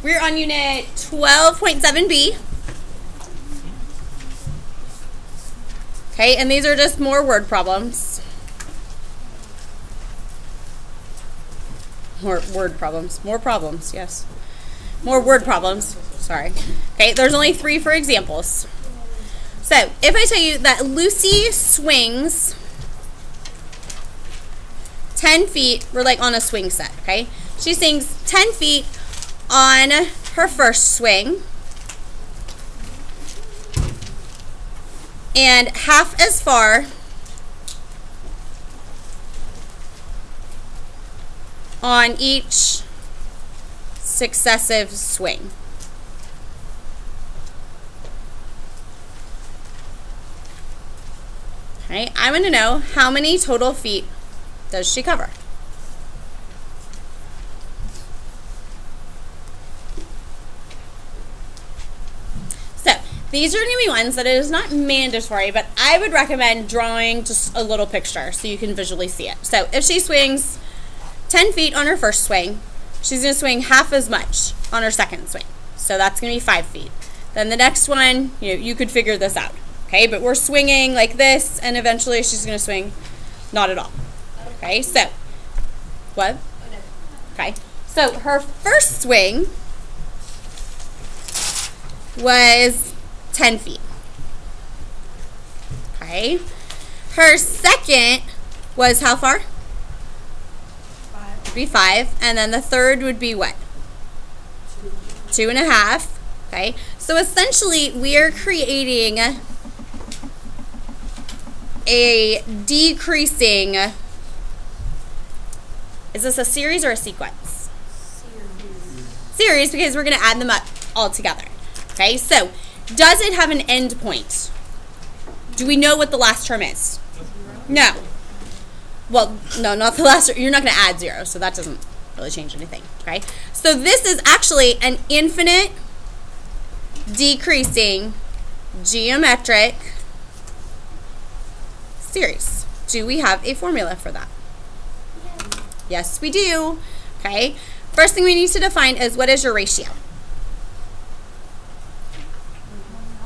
We're on unit 12.7b. Okay, and these are just more word problems. More word problems. More problems, yes. More word problems. Sorry. Okay, there's only 3 for examples. So, if I tell you that Lucy swings 10 feet, we're like on a swing set, okay? She swings 10 feet on her first swing and half as far on each successive swing. Okay, I want to know how many total feet does she cover? So, these are going to be ones that it is not mandatory, but I would recommend drawing just a little picture so you can visually see it. So, if she swings 10 feet on her first swing, she's going to swing half as much on her second swing. So, that's going to be 5 feet. Then the next one, you could figure this out. Okay, but we're swinging like this, and eventually she's going to swing not at all. Okay, so, what? Okay, so her first swing was 10 feet. Okay, her second was how far? 5. Would be 5, and then the third would be what? 2.5. Okay, so essentially we are creating a decreasing. Is this a series or a sequence? Series, because we're going to add them up all together. Okay, so does it have an end point? Do we know what the last term is? No. Well, no, not the last term. You're not going to add 0, so that doesn't really change anything. Okay, so this is actually an infinite decreasing geometric series. Do we have a formula for that? Yes, we do. Okay. First thing we need to define is, what is your ratio?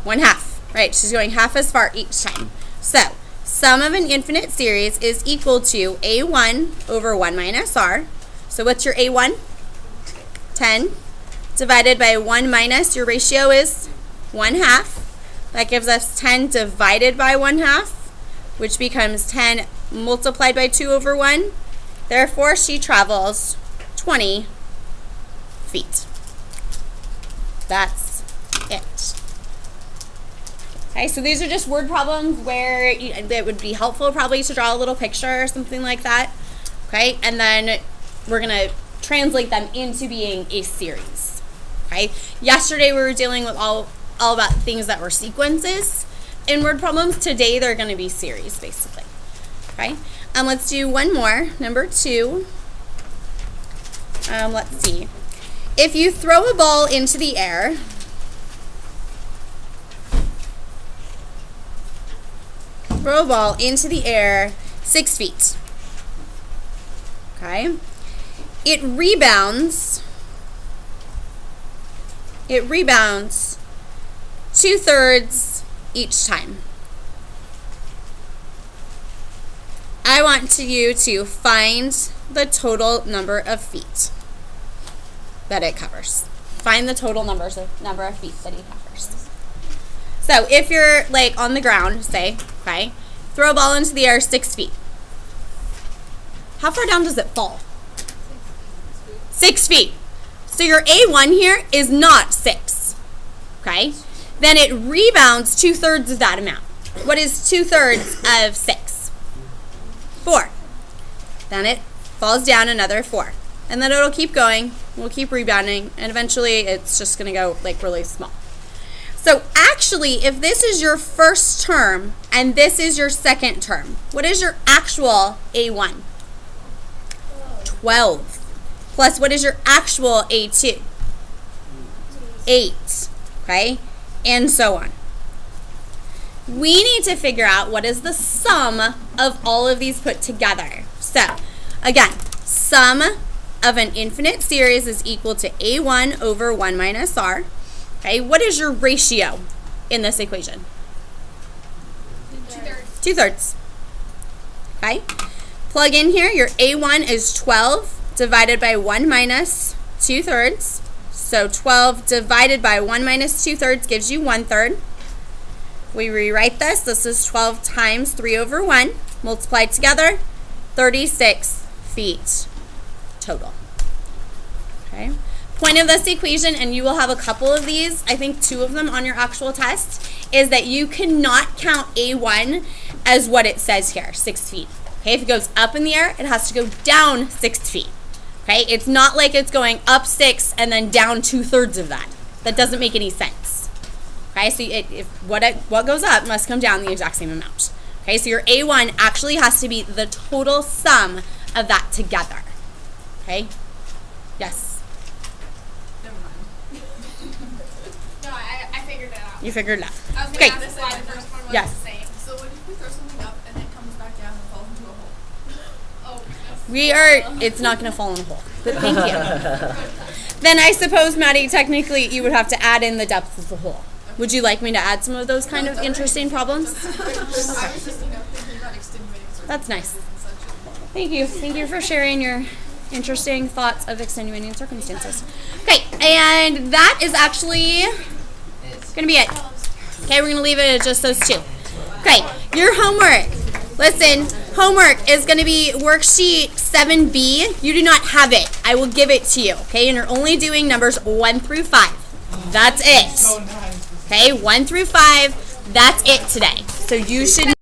1/2. Right. She's going half as far each time. So, sum of an infinite series is equal to A1 over 1 minus R. So, what's your A1? 10. Divided by 1 minus, your ratio is 1/2. That gives us 10 divided by 1/2, which becomes 10 multiplied by 2 over 1. Therefore, she travels 20 feet. That's it. Okay, so these are just word problems where it would be helpful probably to draw a little picture or something like that. Okay, and then we're going to translate them into being a series. Okay, yesterday we were dealing with all about things that were sequences in word problems. Today they're going to be series, basically. Okay, let's do one more. Number 2. Let's see. If you throw a ball into the air, throw a ball into the air 6 feet. Okay, it rebounds 2/3 each time. I want you to find the total number of feet that it covers. Find the total number of feet that it covers. So if you're like on the ground, say, okay, throw a ball into the air 6 feet. How far down does it fall? 6 feet. So your A1 here is not 6. Okay? Then it rebounds 2/3 of that amount. What is 2/3 of 6? 4. Then it falls down another 4. And then it'll keep going. We'll keep rebounding. And eventually it's just going to go like really small. So actually, if this is your first term and this is your second term, what is your actual A1? 12. Plus, what is your actual A2? 8. Okay? And so on. We need to figure out what is the sum of all of these put together. So, again, sum of an infinite series is equal to A1 over 1 minus R. Okay, what is your ratio in this equation? 2/3. 2/3. Okay, plug in here, your A1 is 12 divided by 1 minus 2/3. So 12 divided by 1 minus 2/3 gives you 1/3. We rewrite this. This is 12 times 3 over 1. Multiplied together, 36 feet total. Okay. Point of this equation, and you will have a couple of these, I think 2 of them on your actual test, is that you cannot count A1 as what it says here, 6 feet. Okay, if it goes up in the air, it has to go down 6 feet. Okay, it's not like it's going up 6 and then down 2/3 of that. That doesn't make any sense. Okay, so what goes up must come down the exact same amount. Okay, so your A1 actually has to be the total sum of that together. Okay, yes? Never mind. No, I figured it out. You figured it out. I was Okay. going to say why the first one was Yes. the same. So what if we throw something up and it comes back down and falls into a hole? Oh, It's not going to fall in a hole. But thank you. Then I suppose, Maddie, technically you would have to add in the depth of the hole. Would you like me to add some of those kind of interesting problems? I was just, thinking about extenuating circumstances. That's nice. and such. Thank you. Thank you for sharing your interesting thoughts of extenuating circumstances. Okay, and that is actually going to be it. Okay, we're going to leave it at just those 2. Okay, your homework. Listen, homework is going to be worksheet 7B. You do not have it. I will give it to you. Okay, and you're only doing numbers 1 through 5. That's it. Okay, 1 through 5. That's it today. So you should